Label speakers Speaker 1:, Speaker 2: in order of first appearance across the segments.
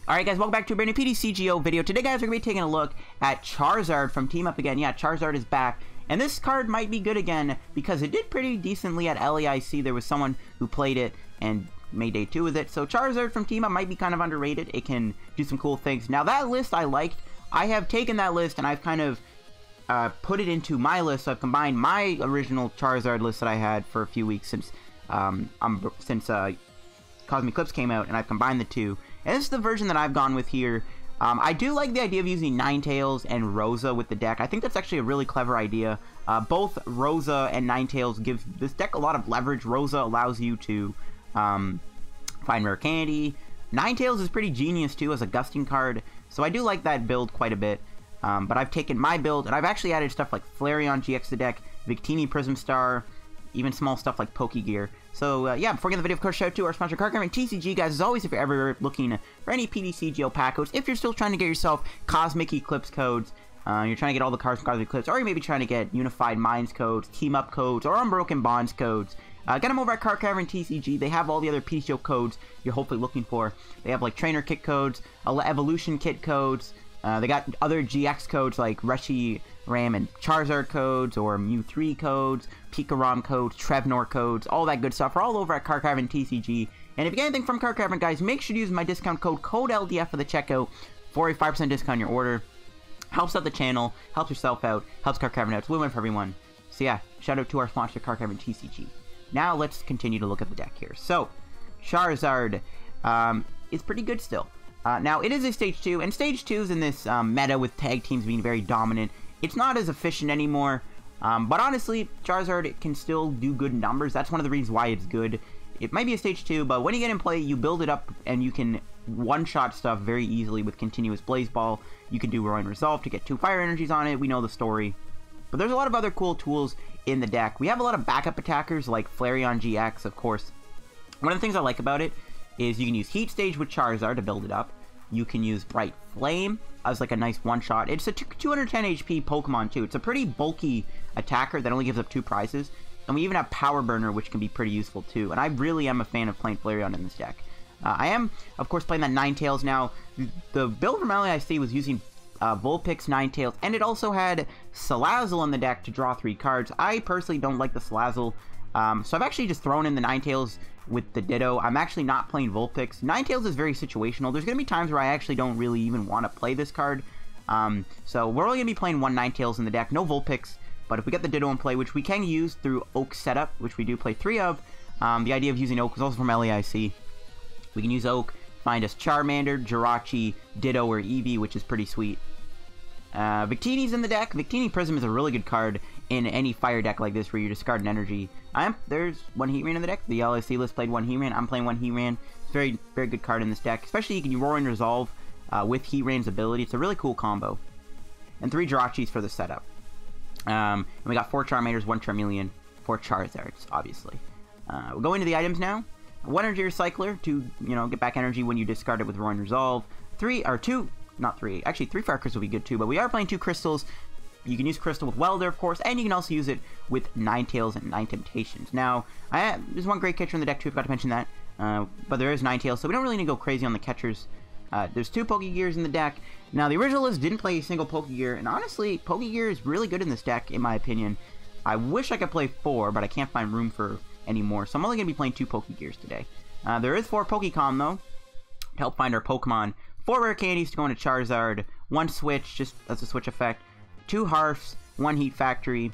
Speaker 1: Alright guys, welcome back to a brand new PTCGO video. Today guys, we're going to be taking a look at Charizard from Team Up again. Yeah, Charizard is back. And this card might be good again because it did pretty decently at LEIC. There was someone who played it and made day 2 with it. So Charizard from Team Up might be kind of underrated. It can do some cool things. Now that list I liked. I have taken that list and I've kind of put it into my list. So I've combined my original Charizard list that I had for a few weeks since Cosmic Eclipse came out, and I've combined the two. And this is the version that I've gone with here. I do like the idea of using Ninetales and Rosa with the deck. I think that's actually a really clever idea. Both Rosa and Ninetales give this deck a lot of leverage. Rosa allows you to find Rare Candy. Ninetales is pretty genius too as a gusting card, so I do like that build quite a bit. But I've taken my build, and I've actually added stuff like Flareon-GX to the deck, Victini Prism Star, even small stuff like Pokégear. So, yeah, before we get the video, of course, shout out to our sponsor, Card Cavern TCG. Guys, as always, if you're ever looking for any PTCGO pack codes, if you're still trying to get yourself Cosmic Eclipse codes, you're trying to get all the cards from Cosmic Eclipse, or you may be trying to get Unified Minds codes, Team Up codes, or Unbroken Bonds codes, get them over at Card Cavern TCG. They have all the other PTCGO codes you're hopefully looking for. They have, like, Trainer Kit codes, Evolution Kit codes. They got other GX codes like Reshiram and Charizard codes, or Mew 3 codes, Pikarom codes, Trevnor codes, all that good stuff are all over at Card Cavern TCG. And if you get anything from Card Cavern, guys, make sure to use my discount code LDF for the checkout for a 5% discount on your order. Helps out the channel, helps yourself out, helps Card Cavern out. It's a win-win for everyone. So yeah, shout out to our sponsor, Card Cavern TCG. Now let's continue to look at the deck here. So, Charizard is pretty good still. Now, it is a Stage 2, and Stage 2 is in this meta with tag teams being very dominant. It's not as efficient anymore, but honestly, Charizard can still do good numbers. That's one of the reasons why it's good. It might be a Stage 2, but when you get in play, you build it up, and you can one-shot stuff very easily with Continuous Blaze Ball. You can do Roaring Resolve to get 2 Fire Energies on it. We know the story. But there's a lot of other cool tools in the deck. We have a lot of backup attackers, like Flareon-GX, of course. One of the things I like about it is you can use Heat Stage with Charizard to build it up. You can use Bright Flame as like a nice one-shot. It's a 210 HP Pokemon too. It's a pretty bulky attacker that only gives up 2 prizes. And we even have Power Burner, which can be pretty useful too. And I really am a fan of playing Flareon in this deck. I am, of course, playing that Ninetales now. The build from LEIC was using Vulpix, Ninetales, and it also had Salazzle in the deck to draw 3 cards. I personally don't like the Salazzle, so I've actually just thrown in the Ninetales with the Ditto. I'm actually not playing Vulpix. Ninetales is very situational. There's going to be times where I actually don't really even want to play this card. So we're only going to be playing 1 Ninetales in the deck, no Vulpix. But if we get the Ditto in play, which we can use through Oak setup, which we do play 3 of, the idea of using Oak is also from LEIC. We can use Oak, find us Charmander, Jirachi, Ditto, or Eevee, which is pretty sweet. Victini's in the deck. Victini Prism is a really good card in any fire deck like this where you discard an energy. There's 1 Heatran in the deck. The LSC list played 1 Heatran. I'm playing 1 Heatran. It's a very, very good card in this deck. Especially you can Roaring Resolve with Heatran's ability. It's a really cool combo. And 3 Jirachis for the setup. And we got 4 Charmanders, 1 Charmeleon, 4 Charizards, obviously. We'll go into the items now. 1 Energy Recycler to, get back energy when you discard it with Roaring Resolve. 3 Fire Crystals will be good too, but we are playing 2 Crystals. You can use Crystal with Welder, of course, and you can also use it with Ninetales and Nine Temptations. Now, there's 1 Great Catcher in the deck too, I forgot to mention that, but there is Ninetales, so we don't really need to go crazy on the catchers. There's 2 Pokégears in the deck. Now, the original list didn't play a single Pokégear, and honestly, Pokégear is really good in this deck, in my opinion. I wish I could play 4, but I can't find room for any more, so I'm only going to be playing 2 Pokégears today. There is 4 Pokécom, though, to help find our Pokemon. 4 Rare Candies to go into Charizard, 1 Switch, just as a Switch effect, 2 Hearths, 1 Heat Factory,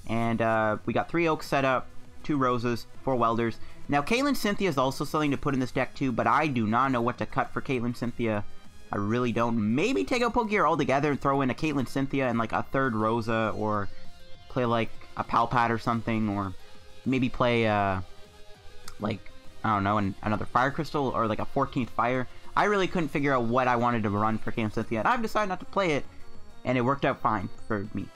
Speaker 1: and we got 3 Oaks set up, 2 Rosas, 4 Welders. Now, Caitlyn Cynthia is also something to put in this deck too, but I do not know what to cut for Caitlyn Cynthia. I really don't. Maybe take out Pokégear altogether and throw in a Caitlyn Cynthia and like a 3rd Rosa, or play like a Palpat or something, or maybe play like, I don't know, another Fire Crystal, or like a 14th Fire. I really couldn't figure out what I wanted to run for Caitlyn Cynthia, and I've decided not to play it, and it worked out fine for me.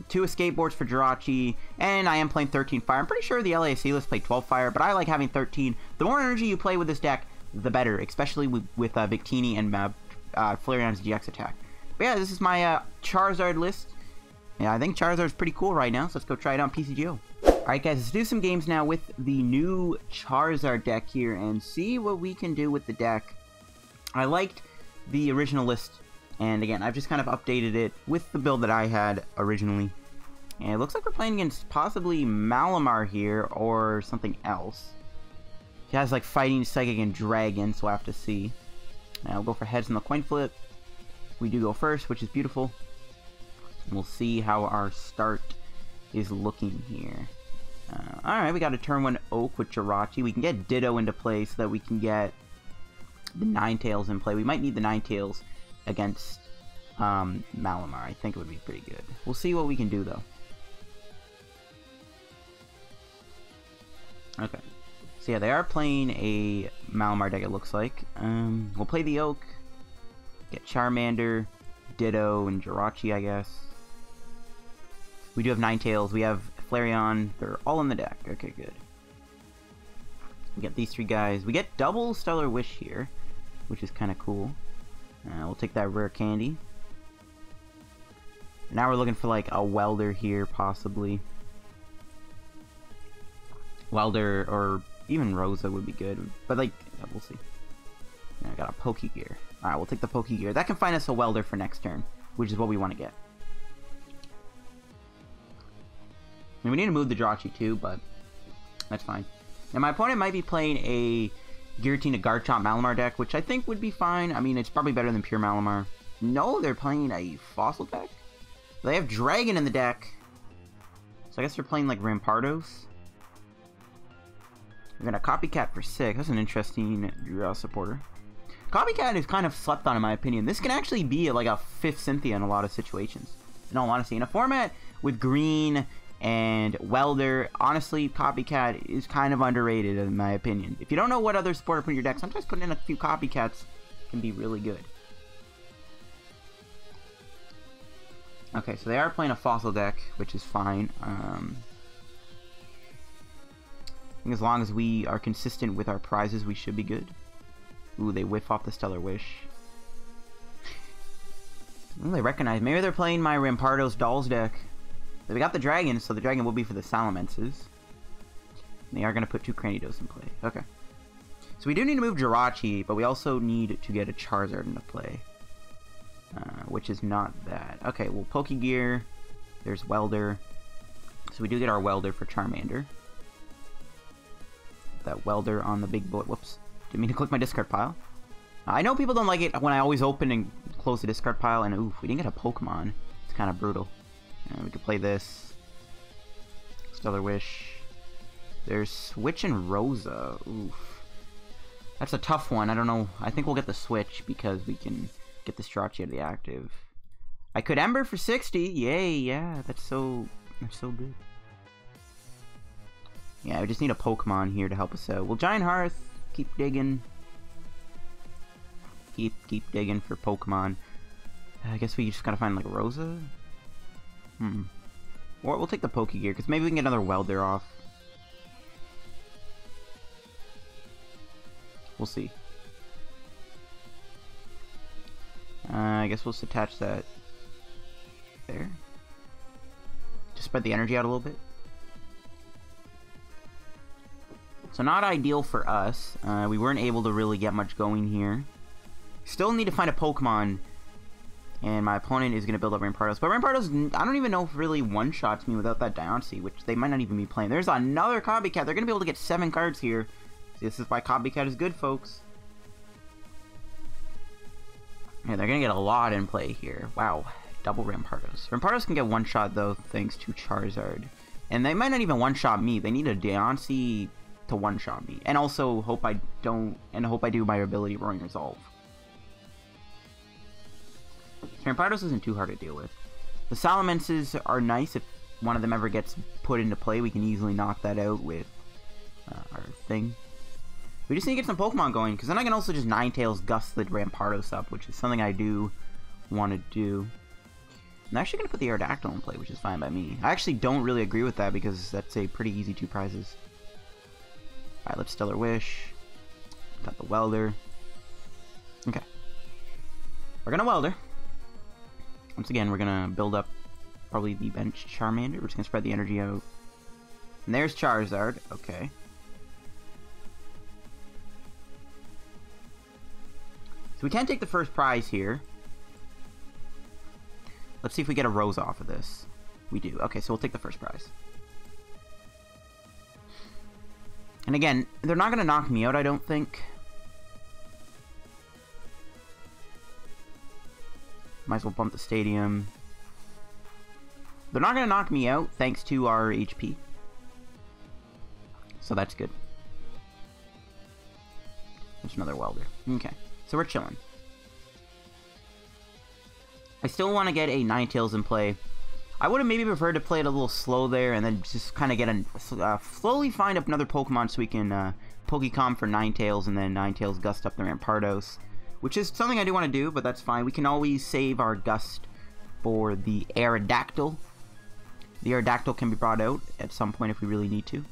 Speaker 1: 2 Escape Boards for Jirachi, and I am playing 13 Fire. I'm pretty sure the LAC list played 12 Fire, but I like having 13. The more energy you play with this deck, the better, especially with Victini and Flareon's GX attack. But yeah, this is my Charizard list. Yeah, I think Charizard's pretty cool right now, so let's go try it on PCGO. Alright guys, let's do some games now with the new Charizard deck here, and see what we can do with the deck. I liked the original list, and again, I've just kind of updated it with the build that I had originally. And it looks like we're playing against possibly Malamar here, or something else. He has like Fighting, Psychic, and Dragon, so I have to see. Now we'll go for heads in the coin flip. We do go first, which is beautiful. We'll see how our start is looking here. Alright, we got a turn 1 Oak with Jirachi. We can get Ditto into play so that we can get the Ninetales in play. We might need the Ninetales against Malamar. I think it would be pretty good. We'll see what we can do, though. Okay. So yeah, they are playing a Malamar deck, it looks like. We'll play the Oak. Get Charmander, Ditto, and Jirachi, I guess. We do have Ninetales. We have Flareon. They're all in the deck. Okay, good. We get these 3 guys. We get double Stellar Wish here, which is kind of cool. We'll take that Rare Candy. Now we're looking for like a Welder here, possibly. Welder or even Rosa would be good, but like, yeah, we'll see. I got a Pokégear. Alright, we'll take the Pokégear. That can find us a Welder for next turn, which is what we want to get. And we need to move the Jirachi too, but that's fine. Now my opponent might be playing a Giratina Garchomp Malamar deck, which I think would be fine. I mean, it's probably better than pure Malamar. No, they're playing a Fossil deck? They have Dragon in the deck. So I guess they're playing like Rampardos. We're gonna Copycat for 6. That's an interesting supporter. Copycat is kind of slept on in my opinion. This can actually be like a 5th Cynthia in a lot of situations. In all honesty. In a format with green and Welder, honestly, Copycat is kind of underrated in my opinion. If you don't know what other supporter put in your deck, sometimes putting in a few Copycats can be really good. Okay, so they are playing a Fossil deck, which is fine. I think as long as we are consistent with our prizes, we should be good. Ooh, they whiff off the Stellar Wish. Well, they recognize. Maybe they're playing my Rampardos Dolls deck. We got the Dragon, so the Dragon will be for the Salamences. They are going to put 2 Cranidos in play. Okay. So we do need to move Jirachi, but we also need to get a Charizard into play. Which is not bad. Okay, well, Pokégear. There's Welder. So we do get our Welder for Charmander. That Welder on the big boy. Whoops. Didn't mean to click my discard pile. I know people don't like it when I always open and close the discard pile, and oof, we didn't get a Pokemon. It's kind of brutal. We could play this. Stellar Wish. There's Switch and Rosa. Oof. That's a tough one. I don't know. I think we'll get the Switch because we can get the Jirachi out of the active. I could Ember for 60. Yay, yeah. That's so good. Yeah, we just need a Pokemon here to help us out. Well, Giant Hearth, keep digging. Keep digging for Pokemon. I guess we just gotta find like a Rosa. Or we'll take the Pokégear because maybe we can get another Welder off. We'll see. I guess we'll just attach that there. Just spread the energy out a little bit. So not ideal for us. We weren't able to really get much going here. Still need to find a Pokemon. And my opponent is going to build up Rampardos. But Rampardos, I don't even know if really one-shots me without that Diancie, which they might not even be playing. There's another Copycat. They're going to be able to get 7 cards here. This is why Copycat is good, folks. Yeah, they're going to get a lot in play here. Wow. Double Rampardos. Rampardos can get one-shot, though, thanks to Charizard. And they might not even one-shot me. They need a Diancie to one-shot me. And also, hope I don't... And hope I do my ability Roaring Resolve. Rampardos isn't too hard to deal with. The Salamences are nice. If one of them ever gets put into play, we can easily knock that out with our thing. We just need to get some Pokemon going, because then I can also just Ninetales gust the Rampardos up, which is something I do want to do. I'm actually going to put the Aerodactyl in play, which is fine by me. I actually don't really agree with that, because that's a pretty easy 2 prizes. Alright, let's Stellar Wish. Got the Welder. Okay. We're going to Welder. Once again, we're going to build up probably the bench Charmander. We're just going to spread the energy out. And there's Charizard. Okay. So we can take the first prize here. Let's see if we get a Rosa off of this. We do. Okay, so we'll take the first prize. And again, they're not going to knock me out, I don't think. Might as well bump the stadium. They're not going to knock me out thanks to our HP. So that's good. There's another Welder. Okay, so we're chilling. I still want to get a Ninetales in play. I would have maybe preferred to play it a little slow there and then just kind of get a slowly find up another Pokemon so we can Pokecom for Ninetales and then Ninetales gust up the Rampardos, which is something I do want to do, but that's fine. We can always save our gust for the Aerodactyl. The Aerodactyl can be brought out at some point if we really need to.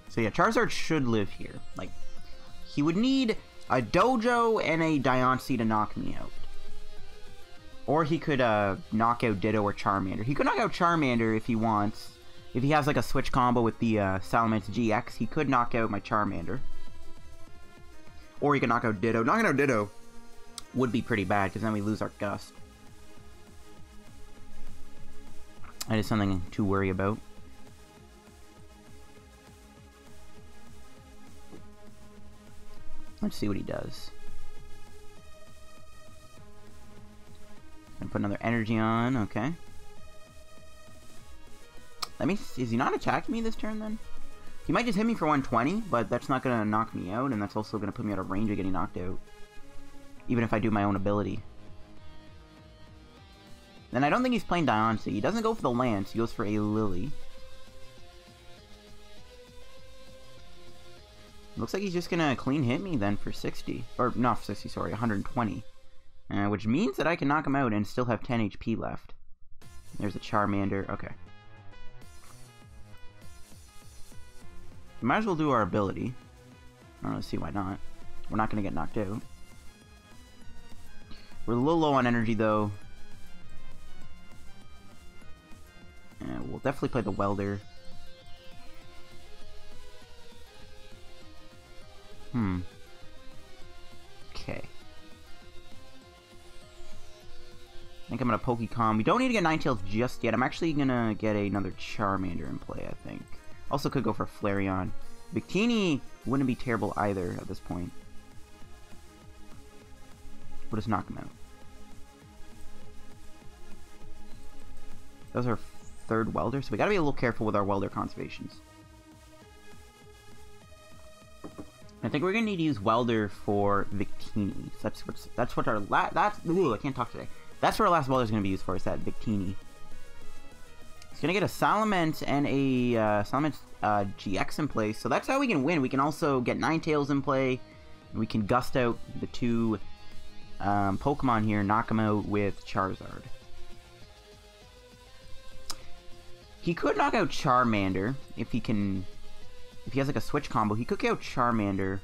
Speaker 1: So yeah, Charizard should live here. Like, he would need a Dojo and a Diancie to knock me out. Or he could knock out Ditto or Charmander. He could knock out Charmander if he wants. If he has like a switch combo with the Salamence GX, he could knock out my Charmander. Or he could knock out Ditto. Knocking out Ditto would be pretty bad, because then we lose our Gust. That is something to worry about. Let's see what he does. And put another energy on, okay. Let me, is he not attacking me this turn then? He might just hit me for 120, but that's not gonna knock me out, and that's also gonna put me out of range of getting knocked out. Even if I do my own ability. Then I don't think he's playing Diancie. He doesn't go for the Lance, he goes for a Lily. Looks like he's just gonna clean hit me then for 60. Or, not 60, sorry, 120. Which means that I can knock him out and still have 10 HP left. There's a Charmander, okay. Might as well do our ability. I don't really see why not. We're not gonna get knocked out. We're a little low on energy though. We'll definitely play the Welder. Okay. I think I'm gonna Pokecom. We don't need to get Ninetales just yet. I'm actually gonna get another Charmander in play, I think. Also could go for Flareon. Victini wouldn't be terrible either at this point. We'll just knock him out. That was our third Welder, so we gotta be a little careful with our Welder conservations. I think we're gonna need to use Welder for Victini. So that's what our I can't talk today. That's what our last Welder is gonna be used for. Is that Victini? He's gonna get a Salamence and a Salamence GX in play, so that's how we can win. We can also get Ninetales in play. And we can gust out the two Pokemon here, knock them out with Charizard. He could knock out Charmander if he can. If he has like a switch combo, he could KO Charmander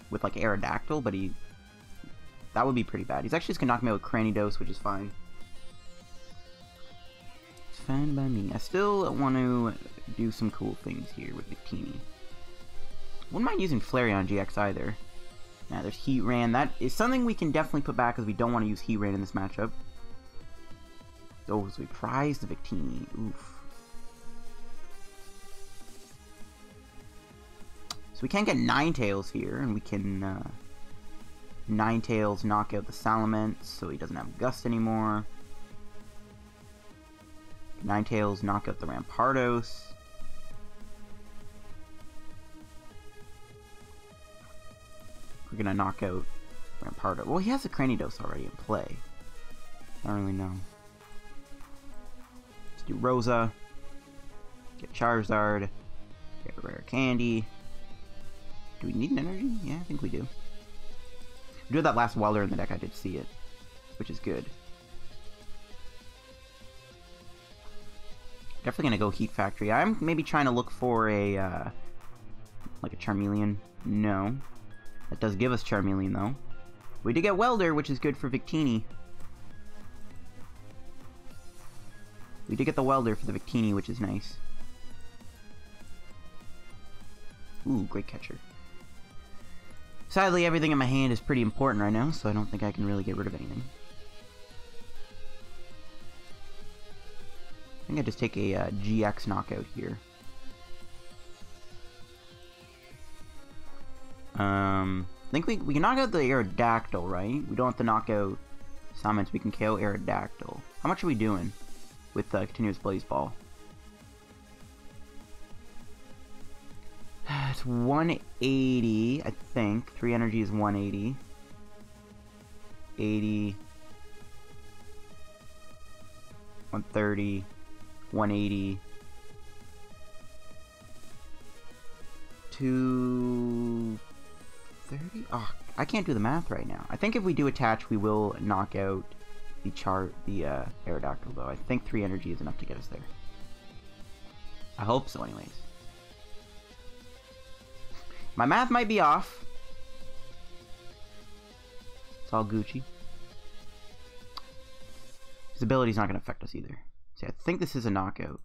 Speaker 1: with like Aerodactyl, but that would be pretty bad. He's actually just gonna knock me out with Cranidos, which is fine. It's fine by me. I still want to do some cool things here with Victini. Wouldn't mind using Flareon-GX either. Now there's Heatran. That is something we can definitely put back because we don't want to use Heatran in this matchup. Oh, so we prize the Victini. Oof. So we can't get Ninetales here, and we can Ninetales knock out the Salamence, so he doesn't have Gust anymore. Ninetales knock out the Rampardos. We're gonna knock out Rampardo. Well, he has a Cranidos already in play. I don't really know. Let's do Rosa. Get Charizard. Get Rare Candy. Do we need an energy? Yeah, I think we do. We do have that last Welder in the deck, I did see it. Which is good. Definitely gonna go Heat Factory. I'm maybe trying to look for a, like a Charmeleon. No. That does give us Charmeleon, though. We did get Welder, which is good for Victini. We did get the Welder for the Victini, which is nice. Ooh, Great Catcher. Sadly, everything in my hand is pretty important right now, so I don't think I can really get rid of anything. I think I just take a GX knockout here. I think we can knock out the Aerodactyl, right? We don't have to knock out summons. We can KO Aerodactyl. How much are we doing with Continuous Blaze Ball? It's 180, I think. 3 energy is 180. 80. 130. 180. 230? Oh, I can't do the math right now. I think if we do attach, we will knock out the Aerodactyl, though. I think 3 energy is enough to get us there. I hope so, anyways. My math might be off. It's all Gucci. His ability's not going to affect us either. See, I think this is a knockout.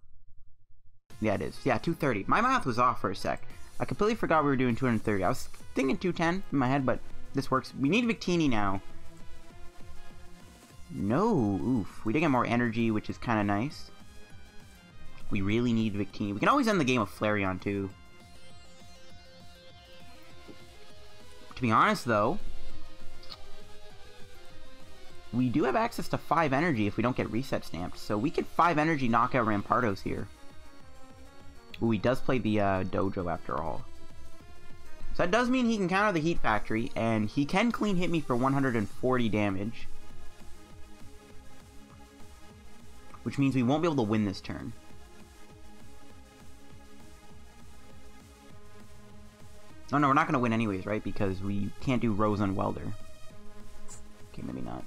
Speaker 1: Yeah, it is. Yeah, 230. My math was off for a sec. I completely forgot we were doing 230. I was thinking 210 in my head, but this works. We need Victini now. No, oof. We did get more energy, which is kind of nice. We really need Victini. We can always end the game with Flareon, too. To be honest, though, we do have access to 5 energy if we don't get reset stamped, so we could 5 energy knock out Rampardos here. Ooh, he does play the Dojo after all. So that does mean he can counter the Heat Factory, and he can clean hit me for 140 damage. Which means we won't be able to win this turn. Oh no, we're not going to win anyways, right? Because we can't do Rosa and Welder. Okay, maybe not.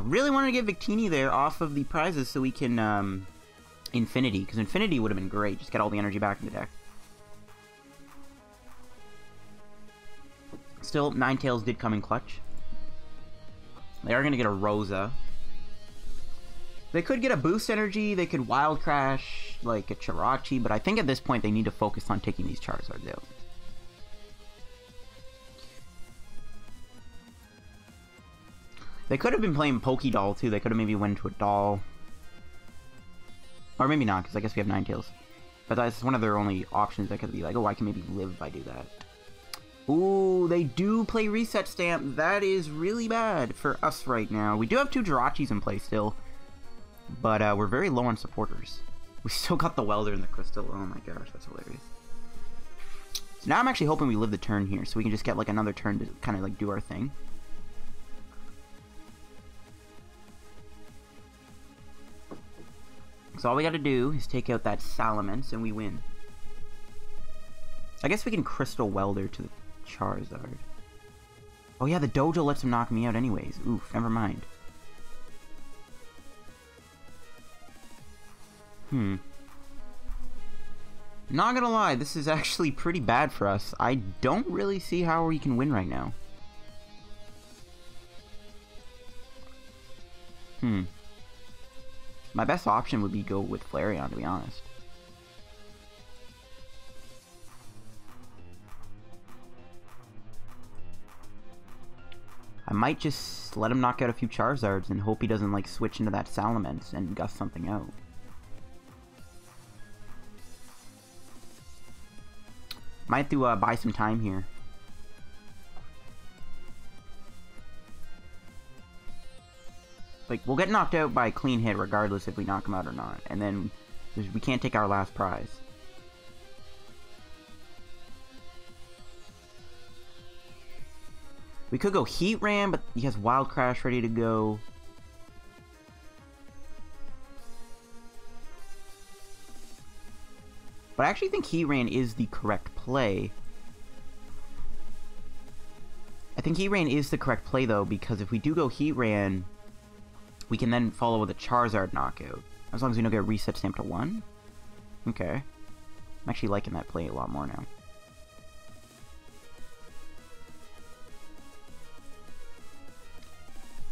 Speaker 1: Really wanted to get Victini there off of the prizes so we can, Infinity. Because Infinity would have been great. Just get all the energy back in the deck. Still, Ninetales did come in clutch. They are going to get a Rosa. They could get a boost energy. They could Wild Crash, like a Jirachi. But I think at this point they need to focus on taking these Charizards out. They could have been playing Pokédoll too. They could have maybe went to a doll. Or maybe not, because I guess we have Ninetales. But that's one of their only options that could be like, oh, I can maybe live if I do that. Ooh, they do play Reset Stamp. That is really bad for us right now. We do have 2 Jirachis in play still. But we're very low on supporters. We still got the Welder and the Crystal. Oh my gosh, that's hilarious. So now I'm actually hoping we live the turn here, so we can just get like another turn to kind of like do our thing. So all we gotta do is take out that Salamence and we win. I guess we can Crystal Welder to the Charizard. Oh yeah, the Dojo lets him knock me out anyways. Oof, never mind. Not gonna lie, this is actually pretty bad for us. I don't really see how we can win right now. My best option would be go with Flareon, to be honest. I might just let him knock out a few Charizards and hope he doesn't like switch into that Salamence and gust something out. Might have to buy some time here. Like, we'll get knocked out by a clean hit regardless if we knock him out or not. And then we can't take our last prize. We could go Heatran, but he has Wild Crash ready to go. But I actually think Heatran is the correct play. I think Heatran is the correct play, though, because if we do go Heatran, we can then follow with a Charizard knockout. As long as we don't get reset stamp to 1. Okay. I'm actually liking that play a lot more now.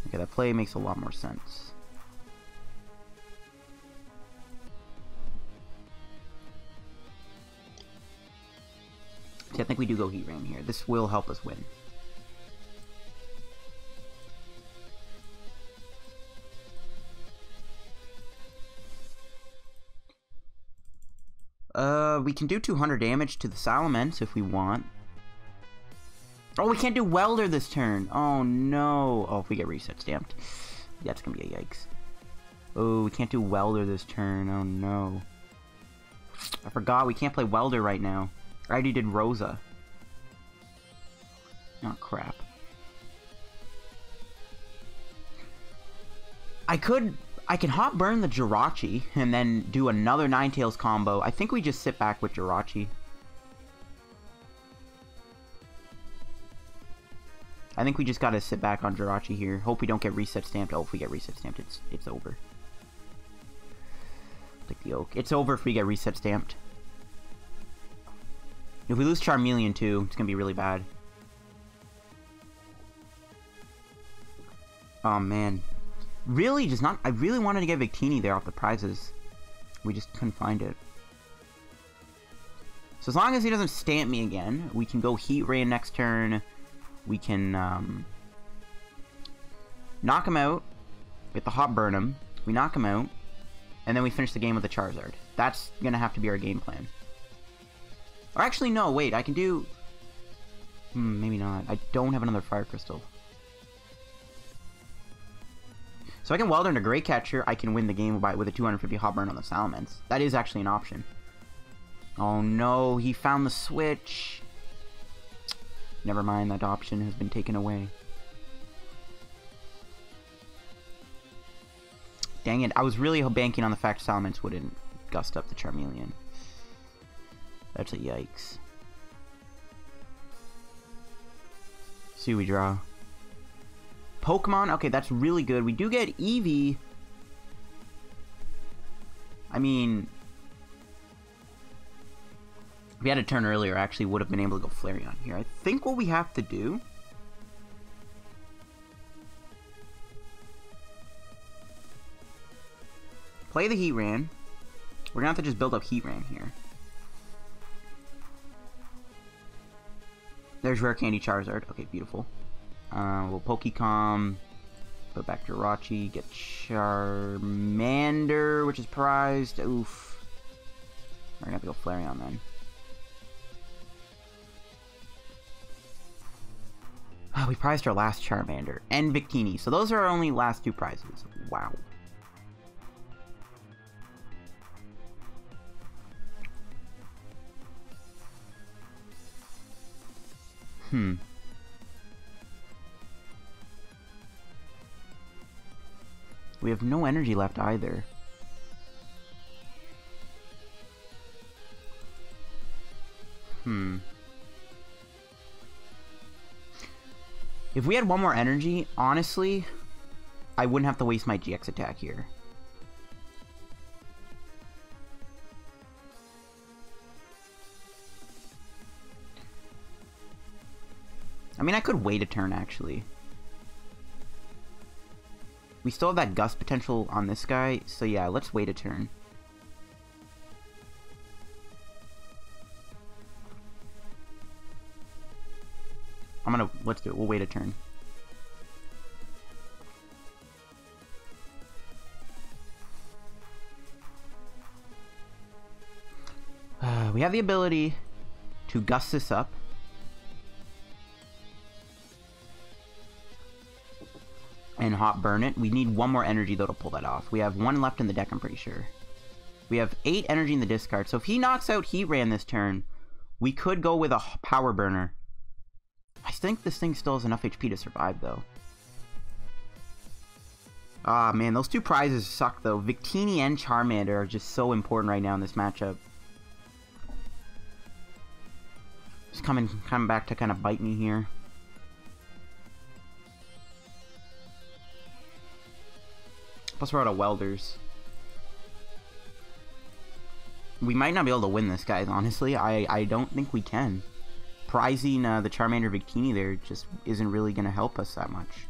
Speaker 1: Okay, that play makes a lot more sense. Yeah, think we do go Heatran here. This will help us win. We can do 200 damage to the Salamence if we want. Oh, we can't do Welder this turn. Oh, no. Oh, if we get reset stamped. That's gonna be a yikes. Oh, we can't do Welder this turn. Oh, no. I forgot we can't play Welder right now. I already did Rosa. Oh, crap. I can hot burn the Jirachi and then do another Ninetales combo. I think we just sit back with Jirachi. I think we just gotta sit back on Jirachi here. Hope we don't get reset stamped. Oh, if we get reset stamped, it's over. Take the oak. It's over if we get reset stamped. If we lose Charmeleon too, it's gonna be really bad. Oh man. Really just not... I really wanted to get Victini there off the prizes. We just couldn't find it. So as long as he doesn't stamp me again, we can go Heatran next turn. We can knock him out with the Hot Burn him. We knock him out. And then we finish the game with the Charizard. That's going to have to be our game plan. Or actually, no, wait. I can do... maybe not. I don't have another Fire Crystal. So I can Welder into Great Catcher. I can win the game with a 250 Hot Burn on the Salamence. That is actually an option. Oh no, he found the switch. Never mind, that option has been taken away. Dang it, I was really banking on the fact Salamence wouldn't gust up the Charmeleon. That's a yikes. See who we draw. Pokemon, okay, that's really good. We do get Eevee. I mean, if we had a turn earlier, I actually would have been able to go Flareon here. I think what we have to do... play the Heatran. We're gonna have to just build up Heatran here. There's Rare Candy Charizard. Okay, beautiful. We'll Pokecom, put back Jirachi, get Charmander, which is prized. Oof. We're gonna have to go Flareon then. Oh, we prized our last Charmander and Victini, so those are our only last two prizes. Wow. We have no energy left either. If we had one more energy, honestly, I wouldn't have to waste my GX attack here. I mean, I could wait a turn, actually. We still have that gust potential on this guy, so yeah, let's wait a turn. Let's do it. We'll wait a turn. We have the ability to gust this up. And hot burn it. We need one more energy though to pull that off. We have one left in the deck, I'm pretty sure. We have 8 energy in the discard. So if he knocks out Heatran this turn, we could go with a power burner. I think this thing still has enough HP to survive though. Ah man, those two prizes suck though. Victini and Charmander are just so important right now in this matchup. Just coming back to kind of bite me here. Plus we're out of Welders. We might not be able to win this, guys, honestly. I don't think we can. Prizing the Charmander Victini there just isn't really going to help us that much.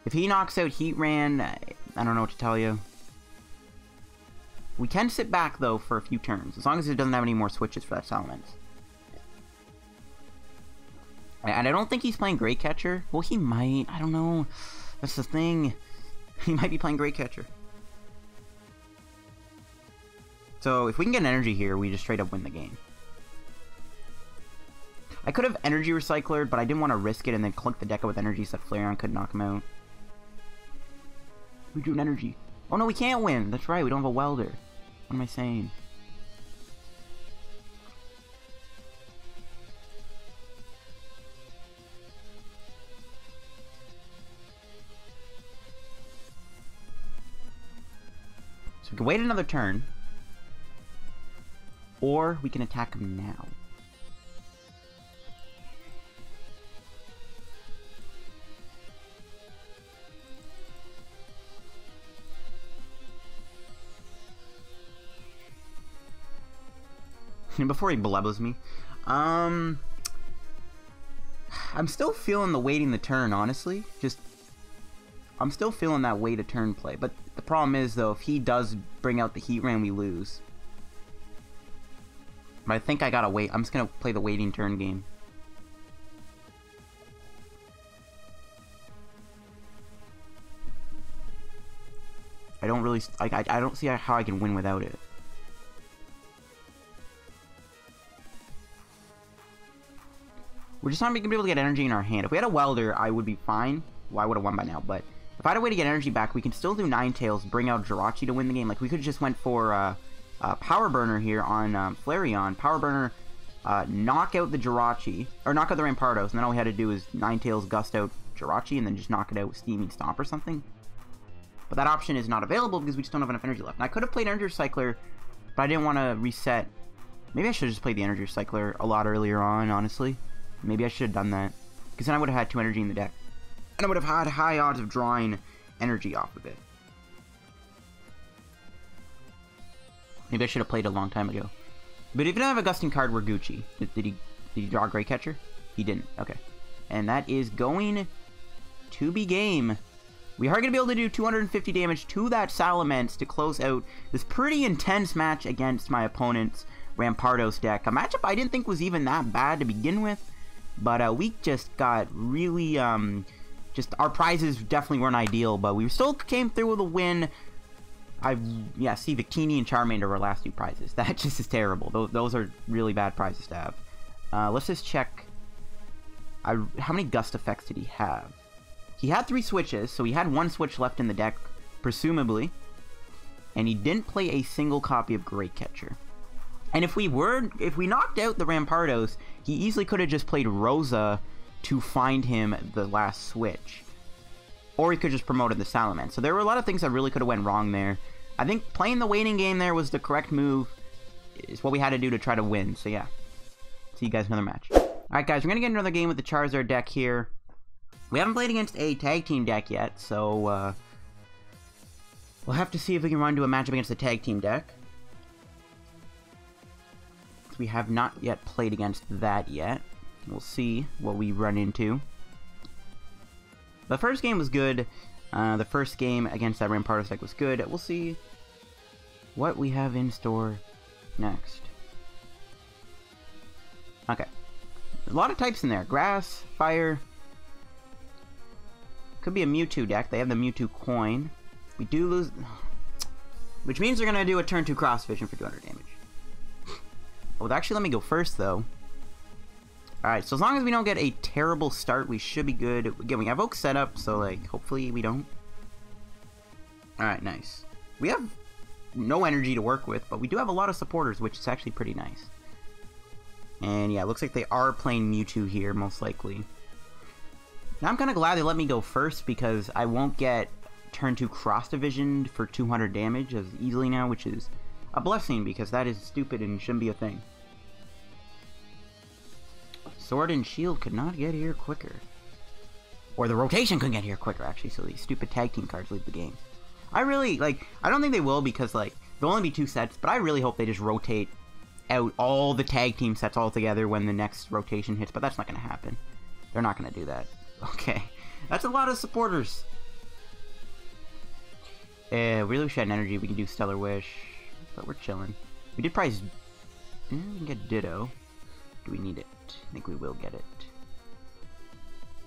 Speaker 1: If he knocks out Heatran, I don't know what to tell you. We can sit back, though, for a few turns, as long as it doesn't have any more switches for that Salamence. And I don't think he's playing Great Catcher. Well, he might. I don't know. That's the thing. He might be playing Great Catcher. So if we can get an energy here, we just straight up win the game. I could have Energy Recycler, but I didn't want to risk it and then clunk the deck out with energy so that Flareon could knock him out. We drew an energy. Oh no, we can't win. That's right, we don't have a Welder. What am I saying? So we can wait another turn. Or we can attack him now. Before he blebbles me. I'm still feeling the waiting the turn, honestly. I'm still feeling that wait a turn play. But the problem is, though, if he does bring out the Heatran, we lose. But I think I gotta wait. I'm just gonna play the waiting turn game. I don't really... I don't see how I can win without it. We're just not going to be able to get energy in our hand. If we had a Welder, I would be fine. Well, I would have won by now, but... If I had a way to get energy back, we can still do Ninetales, bring out Jirachi to win the game. Like, we could have just went for... Power Burner here on Flareon. Power Burner, knock out the Jirachi, or knock out the Rampardos, and then all we had to do is Ninetales gust out Jirachi, and then just knock it out with Steaming Stomp or something. But that option is not available because we just don't have enough energy left. And I could have played Energy Recycler, but I didn't want to reset. Maybe I should have just played the Energy Recycler a lot earlier on, honestly. Maybe I should have done that, because then I would have had 2 energy in the deck. And I would have had high odds of drawing energy off of it. Maybe I should have played a long time ago. But if you don't have a gusting card, we're Gucci. Did he draw a Great Catcher? He didn't. Okay. And that is going to be game. We are going to be able to do 250 damage to that Salamence to close out this pretty intense match against my opponent's Rampardos deck. A matchup I didn't think was even that bad to begin with. But we just got really... just our prizes definitely weren't ideal, but we still came through with a win. Yeah, see, Victini and Charmander were our last 2 prizes. That just is terrible. Those are really bad prizes to have. Let's just check. How many gust effects did he have? He had 3 switches, so he had 1 switch left in the deck, presumably. And he didn't play a single copy of Great Catcher. And if we knocked out the Rampardos, he easily could have just played Rosa to find him the last switch. Or he could just promoted the Salamence. So there were a lot of things that really could have went wrong there. I think playing the waiting game there was the correct move. Is what we had to do to try to win. So yeah. See you guys in another match. Alright guys, we're going to get another game with the Charizard deck here. We haven't played against a tag team deck yet. So we'll have to see if we can run to a matchup against a tag team deck. We have not yet played against that yet. We'll see what we run into. The first game was good. The first game against that Rampardos deck was good. We'll see what we have in store next. Okay. There's a lot of types in there. Grass, fire. Could be a Mewtwo deck. They have the Mewtwo coin. We do lose... Which means they're going to do a turn 2 Cross Vision for 200 damage. Oh, actually, let me go first, though. Alright, so as long as we don't get a terrible start, we should be good. Again, we have Oak set up, so, like, hopefully we don't. Alright, nice. We have no energy to work with, but we do have a lot of supporters, which is actually pretty nice. And, yeah, it looks like they are playing Mewtwo here, most likely. Now, I'm kind of glad they let me go first, because I won't get turn 2 Cross Divisioned for 200 damage as easily now, which is a blessing, because that is stupid and shouldn't be a thing. Sword and Shield could not get here quicker. Or the rotation couldn't get here quicker, actually, so these stupid tag team cards leave the game. I really, like, I don't think they will because, like, there'll only be 2 sets, but I really hope they just rotate out all the tag team sets all together when the next rotation hits, but that's not going to happen. They're not going to do that. Okay. That's a lot of supporters. We really wish we had an energy. We can do Stellar Wish, but we're chilling. We did prize... we can get Ditto. Do we need it? I think we will get it.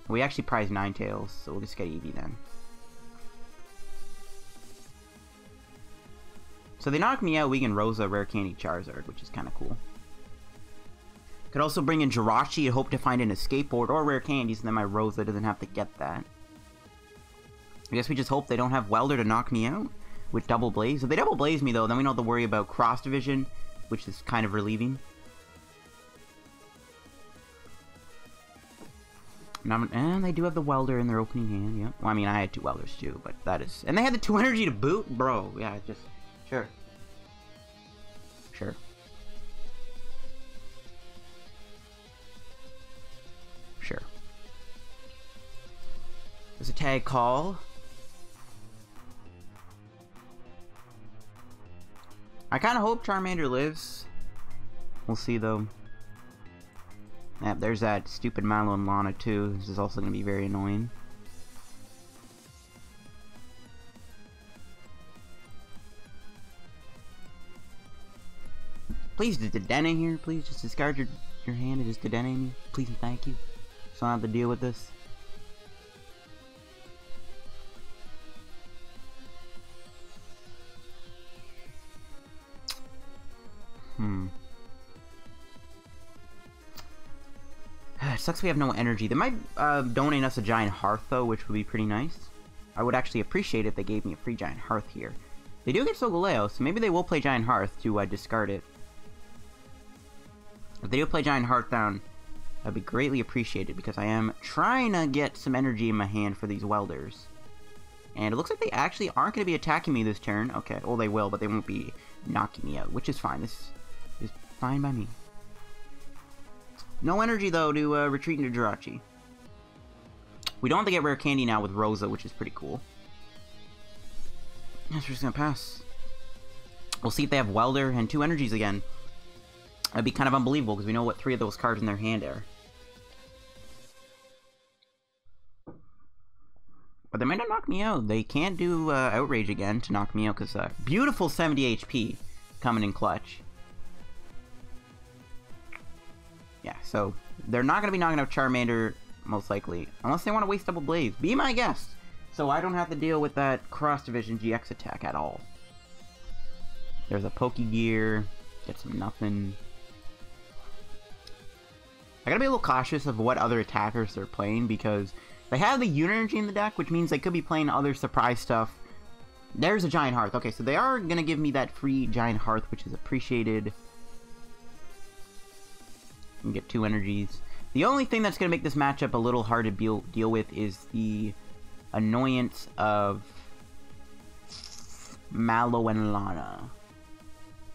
Speaker 1: We actually prize Ninetales, so we'll just get Eevee then. So they knock me out, we can Rosa, Rare Candy, Charizard, which is kind of cool. Could also bring in Jirachi and hope to find an Escape Board or Rare Candies, and then my Rosa doesn't have to get that. I guess we just hope they don't have Welder to knock me out with Double Blaze. If they Double Blaze me, though, then we don't have to worry about Cross Division, which is kind of relieving. And they do have the Welder in their opening hand, yeah. Well, I mean, I had 2 Welders, too, but that is... And they had the 2 energy to boot? Bro, yeah, just... Sure. Sure. Sure. There's a tag call. I kind of hope Charmander lives. We'll see, though. Yep, there's that stupid Mallow and Lana, too. This is also going to be very annoying. Please, just Dedenne here, please. Just discard your hand and just Dedenne me. Please and thank you. So I don't have to deal with this. It sucks we have no energy. They might donate us a Giant Hearth, though, which would be pretty nice. I would actually appreciate it if they gave me a free Giant Hearth here. They do get Solgaleo, so maybe they will play Giant Hearth to discard it. If they do play Giant Hearth down, that'd be greatly appreciated, because I am trying to get some energy in my hand for these Welders. And it looks like they actually aren't going to be attacking me this turn. Okay, well they will, but they won't be knocking me out, which is fine. This is fine by me. No energy, though, to retreat into Jirachi. We don't have to get Rare Candy now with Rosa, which is pretty cool. Yes, we're just going to pass. We'll see if they have Welder and 2 energies again. That'd be kind of unbelievable, because we know what 3 of those cards in their hand are. But they might not knock me out. They can't do Outrage again to knock me out, because beautiful 70 HP coming in clutch. Yeah, so they're not going to be knocking out Charmander, most likely, unless they want to waste Double Blaze. Be my guest, so I don't have to deal with that Cross Division GX attack at all. There's a Pokégear, get some nothing. I gotta be a little cautious of what other attackers they're playing, because they have the Unit Energy in the deck, which means they could be playing other surprise stuff. There's a Giant Hearth. Okay, so they are going to give me that free Giant Hearth, which is appreciated. And get 2 energies. The only thing that's going to make this matchup a little hard to deal with is the annoyance of Mallow and Lana.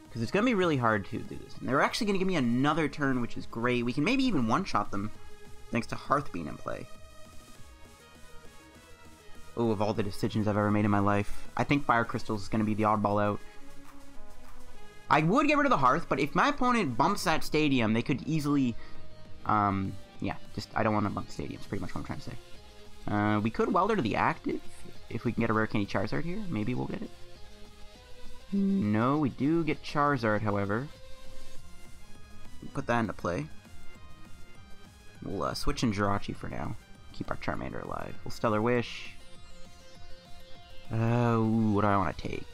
Speaker 1: Because it's going to be really hard to do this. And they're actually going to give me another turn, which is great. We can maybe even one-shot them, thanks to Hearth being in play. Oh, of all the decisions I've ever made in my life, I think Fire Crystal is going to be the oddball out. I would get rid of the Hearth, but if my opponent bumps that Stadium, they could easily... yeah, just, I don't want to bump the Stadium, is pretty much what I'm trying to say. We could Welder to the active, if we can get a Rare Candy Charizard here. Maybe we'll get it. No, we do get Charizard, however. Put that into play. We'll switch in Jirachi for now. Keep our Charmander alive. We'll Stellar Wish. Ooh, what do I want to take?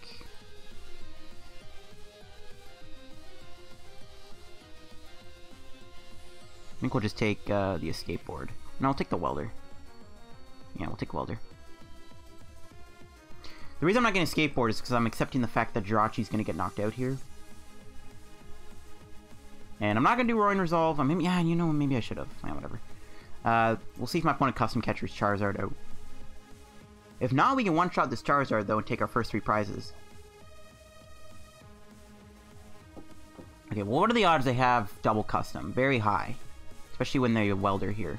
Speaker 1: I think we'll just take the Escape Board. No, I'll take the Welder. Yeah, we'll take Welder. The reason I'm not getting Escape Board is because I'm accepting the fact that Jirachi's going to get knocked out here. And I'm not going to do Roaring Resolve. Yeah, you know, maybe I should have. Yeah, whatever. We'll see if my opponent custom catchers Charizard out. If not, we can one-shot this Charizard, though, and take our first 3 prizes. Okay, well, what are the odds they have double custom? Very high. Especially when they Welder here.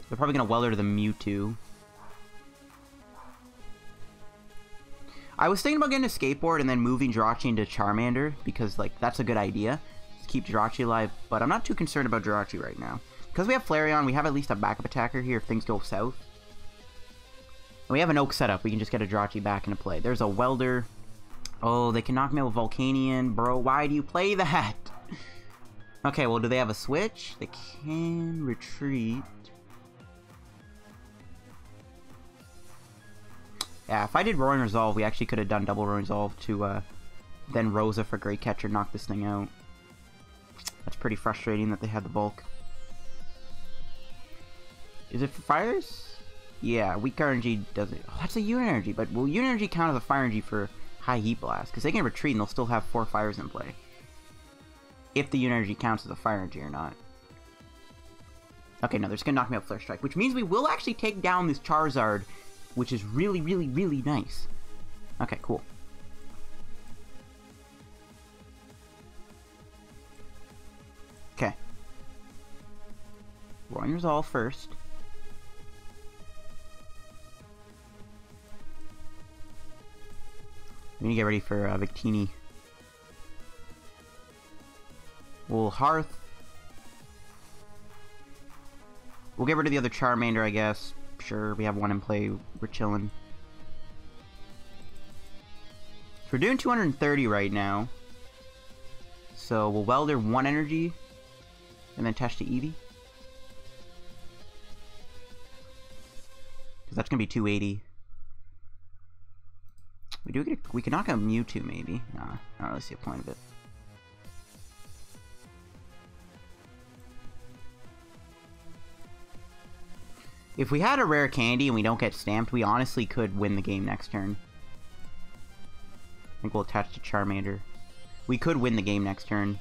Speaker 1: They're probably going to Welder to the Mewtwo. I was thinking about getting a Escape Board and then moving Jirachi into Charmander, because, like, that's a good idea. Just keep Jirachi alive, but I'm not too concerned about Jirachi right now. Because we have Flareon, we have at least a backup attacker here if things go south. And we have an Oak setup, we can just get a Jirachi back into play. There's a Welder. Oh, they can knock me out with Volcanion. Bro, why do you play that? Okay, well, do they have a switch? They can retreat. Yeah, if I did Roaring Resolve, we actually could have done double Roaring Resolve to then Rosa for Great Catcher, knock this thing out. That's pretty frustrating that they had the bulk. Is it for fires? Yeah, weak RNG does it. Oh, that's a unit energy, but will unit energy count as a fire energy for high heat blast? Because they can retreat and they'll still have 4 fires in play. If the unit energy counts as a fire energy or not. Okay, no, they're just gonna knock me out Flare Strike, which means we will actually take down this Charizard, which is really, really, really nice. Okay, cool. Okay. Roaring Resolve first. We need to get ready for Victini. We'll Hearth. We'll get rid of the other Charmander, I guess. Sure, we have one in play. We're chilling. So we're doing 230 right now. So we'll Welder 1 energy. And then attach to Eevee. Because that's going to be 280. We can knock out Mewtwo, maybe. Nah, I don't really see a point of it. If we had a rare candy and we don't get stamped, we honestly could win the game next turn. I think we'll attach to Charmander. We could win the game next turn.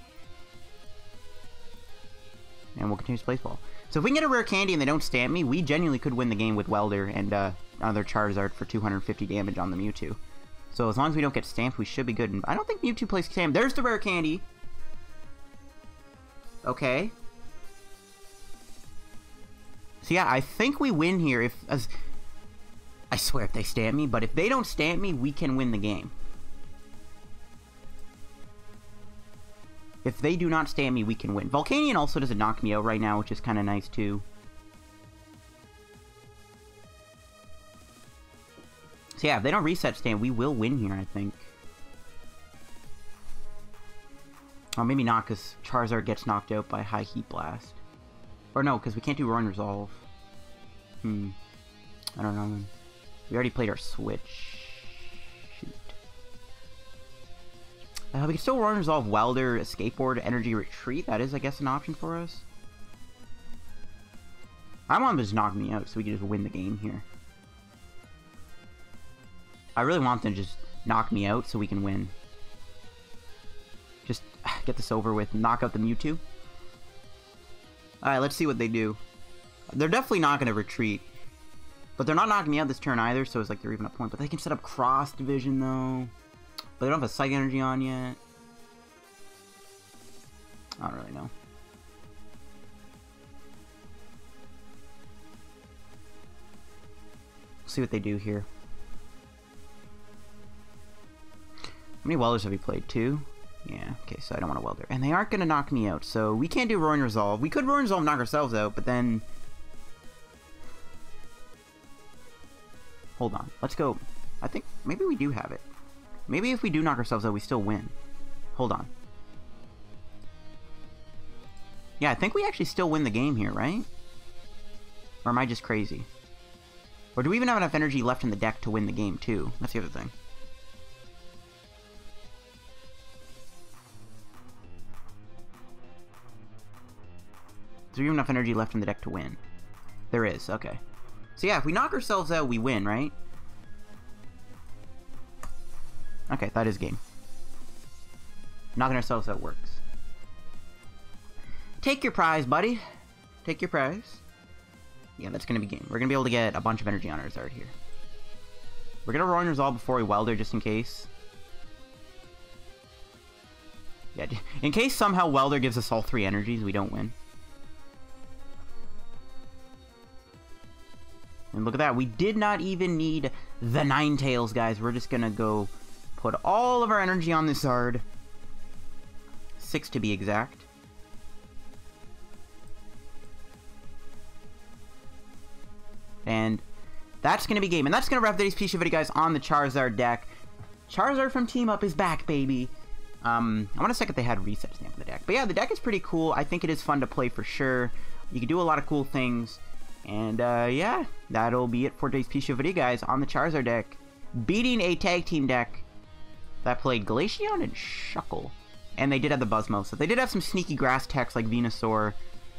Speaker 1: And we'll continue to place ball. So if we can get a rare candy and they don't stamp me, we genuinely could win the game with Welder and another Charizard for 250 damage on the Mewtwo. So as long as we don't get stamped, we should be good. And I don't think Mewtwo plays stamped. There's the rare candy. Okay. So yeah, I think we win here I swear if they stamp me, but if they don't stamp me, we can win the game. If they do not stamp me, we can win. Volcanion also doesn't knock me out right now, which is kind of nice too. So yeah, if they don't reset stamp, we will win here, I think. Oh, maybe not, because Charizard gets knocked out by High Heat Blast. Or no, because we can't do Roaring Resolve. I don't know. We already played our Switch. Shoot. We can still Roaring Resolve Welder, Escape Board, Energy Retreat. That is, I guess, an option for us. I want them to just knock me out so we can just win the game here. I really want them to just knock me out so we can win. Just get this over with and knock out the Mewtwo. Alright, let's see what they do. They're definitely not going to retreat. But they're not knocking me out this turn either, so it's like they're even a point. But they can set up Cross Division, though. But they don't have a Psychic Energy on yet. I don't really know. See what they do here. How many Welders have we played? 2? Yeah, okay, so I don't want to Welder. And they aren't going to knock me out, so we can't do Roaring Resolve. We could Roaring Resolve and knock ourselves out, but then... Hold on, let's go. I think maybe we do have it. Maybe if we do knock ourselves out, we still win. Hold on. Yeah, I think we actually still win the game here, right? Or am I just crazy? Or do we even have enough energy left in the deck to win the game, too? That's the other thing. Is there even enough energy left in the deck to win? There is, okay. So yeah, if we knock ourselves out, we win, right? Okay, that is game. Knocking ourselves out works. Take your prize, buddy. Take your prize. Yeah, that's going to be game. We're going to be able to get a bunch of energy on our Charizard here. We're going to Roaring Resolve before we Welder, just in case. Yeah, in case somehow Welder gives us all 3 energies, we don't win. And look at that, we did not even need the Ninetales, guys. We're just gonna go put all of our energy on this Zard. 6 to be exact. And that's gonna be game. And that's gonna wrap today's piece of video, guys, on the Charizard deck. Charizard from Team Up is back, baby. I want to check if they had reset stamp in the deck. But yeah, the deck is pretty cool. I think it is fun to play for sure. You can do a lot of cool things. And yeah, that'll be it for today's piece of video, guys, on the Charizard deck. beating a tag team deck that played Glaceon and Shuckle. And they did have the Buzzmo, so they did have some sneaky grass techs like Venusaur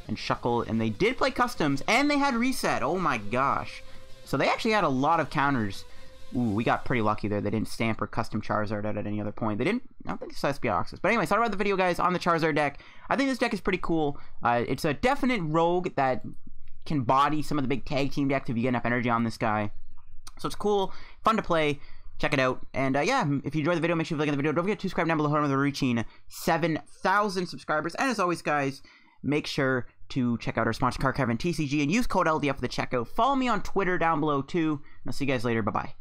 Speaker 1: and Shuckle, and they did play customs, and they had reset. Oh my gosh. So they actually had a lot of counters. Ooh, we got pretty lucky there. They didn't stamp or custom Charizard out at any other point. I don't think they saw SPI Oxus. But anyway, sorry about the video, guys, on the Charizard deck. I think this deck is pretty cool. It's a definite rogue that can body some of the big tag team decks if you get enough energy on this guy. So it's cool, fun to play. Check it out. And yeah, if you enjoyed the video, make sure you like the video. Don't forget to subscribe down below. We're reaching 7,000 subscribers. And as always, guys, make sure to check out our sponsor, Card Cavern TCG, and use code LDF for the checkout. Follow me on Twitter down below, too. And I'll see you guys later. Bye-bye.